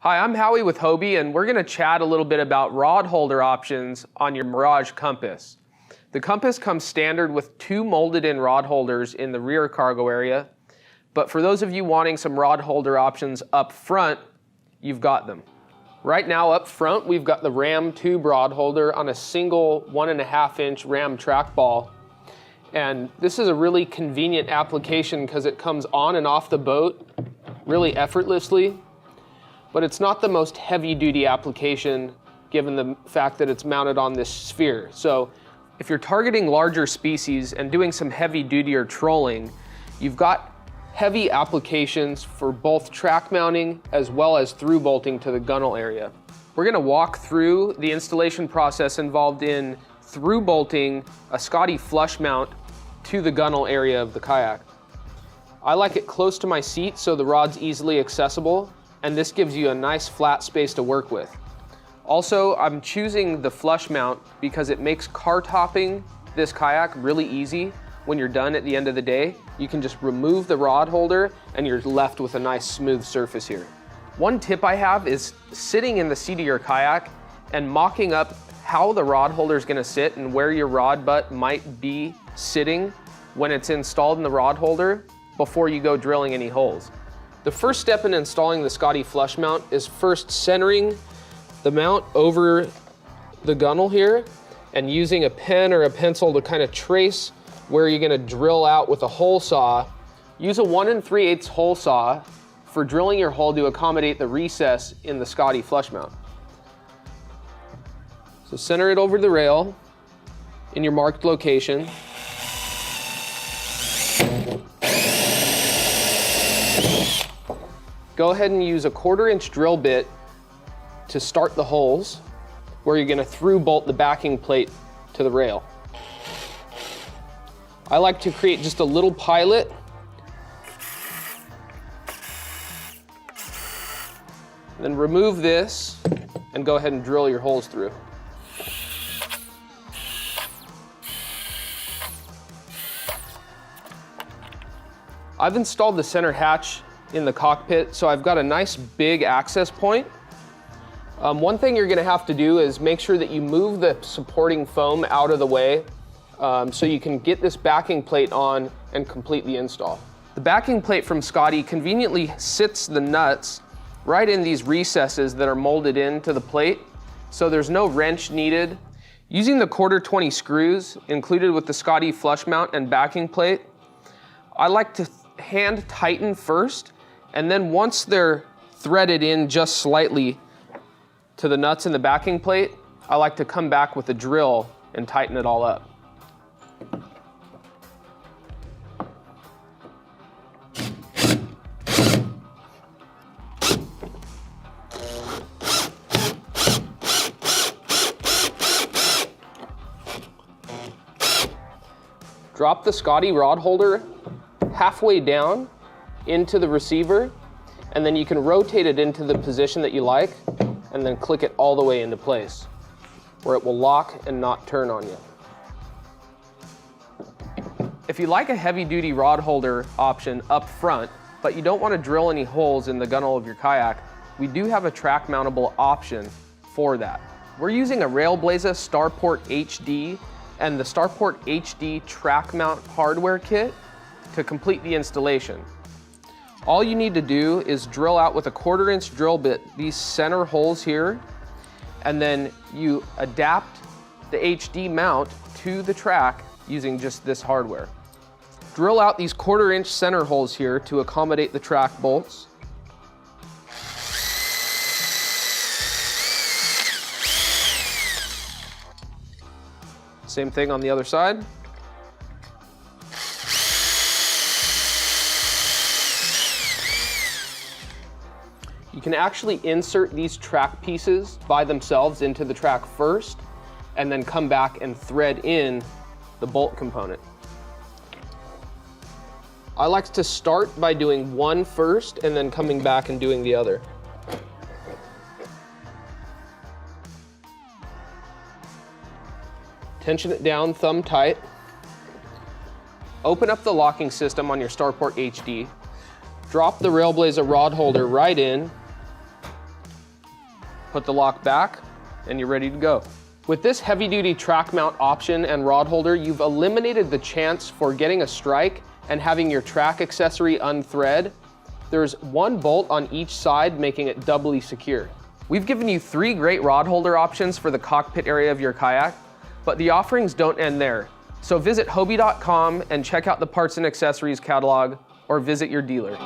Hi, I'm Howie with Hobie, and we're going to chat a little bit about rod holder options on your Mirage compass. The compass comes standard with 2 molded-in rod holders in the rear cargo area, but for those of you wanting some rod holder options up front, you've got them. Right now up front, we've got the ram tube rod holder on a single 1.5-inch ram trackball. And this is a really convenient application because it comes on and off the boat really effortlessly. But it's not the most heavy-duty application given the fact that it's mounted on this sphere. So if you're targeting larger species and doing some heavy-duty or trolling, you've got heavy applications for both track mounting as well as through bolting to the gunnel area. We're going to walk through the installation process involved in through bolting a Scotty flush mount to the gunnel area of the kayak. I like it close to my seat so the rod's easily accessible, and this gives you a nice flat space to work with. Also, I'm choosing the flush mount because it makes car topping this kayak really easy. When you're done at the end of the day, you can just remove the rod holder and you're left with a nice smooth surface here. One tip I have is sitting in the seat of your kayak and mocking up how the rod holder is gonna sit and where your rod butt might be sitting when it's installed in the rod holder before you go drilling any holes. The first step in installing the Scotty flush mount is first centering the mount over the gunnel here and using a pen or a pencil to kind of trace where you're gonna drill out with a hole saw. Use a 1 3/8 hole saw for drilling your hole to accommodate the recess in the Scotty flush mount. So center it over the rail in your marked location. Go ahead and use a 1/4-inch drill bit to start the holes where you're gonna through bolt the backing plate to the rail. I like to create just a little pilot. Then remove this and go ahead and drill your holes through. I've installed the center hatch in the cockpit, so I've got a nice big access point. One thing you're gonna have to do is make sure that you move the supporting foam out of the way so you can get this backing plate on and complete the install. The backing plate from Scotty conveniently sits the nuts right in these recesses that are molded into the plate, so there's no wrench needed. Using the 1/4-20 screws included with the Scotty flush mount and backing plate, I like to hand tighten first, and then once they're threaded in just slightly to the nuts in the backing plate, I like to come back with a drill and tighten it all up. Drop the Scotty rod holder halfway down into the receiver, and then you can rotate it into the position that you like, and then click it all the way into place, where it will lock and not turn on you. If you like a heavy-duty rod holder option up front, but you don't want to drill any holes in the gunnel of your kayak, we do have a track mountable option for that. We're using a Railblaza Starport HD and the Starport HD track mount hardware kit to complete the installation. All you need to do is drill out with a 1/4-inch drill bit these center holes here, and then you adapt the HD mount to the track using just this hardware. Drill out these 1/4-inch center holes here to accommodate the track bolts. Same thing on the other side. You can actually insert these track pieces by themselves into the track first, and then come back and thread in the bolt component. I like to start by doing one first and then coming back and doing the other. Tension it down, thumb tight. Open up the locking system on your Starport HD. Drop the Railblaza rod holder right in. Put the lock back, and you're ready to go. With this heavy-duty track mount option and rod holder, you've eliminated the chance for getting a strike and having your track accessory unthread. There's one bolt on each side, making it doubly secure. We've given you 3 great rod holder options for the cockpit area of your kayak, but the offerings don't end there. So visit Hobie.com and check out the parts and accessories catalog, or visit your dealer.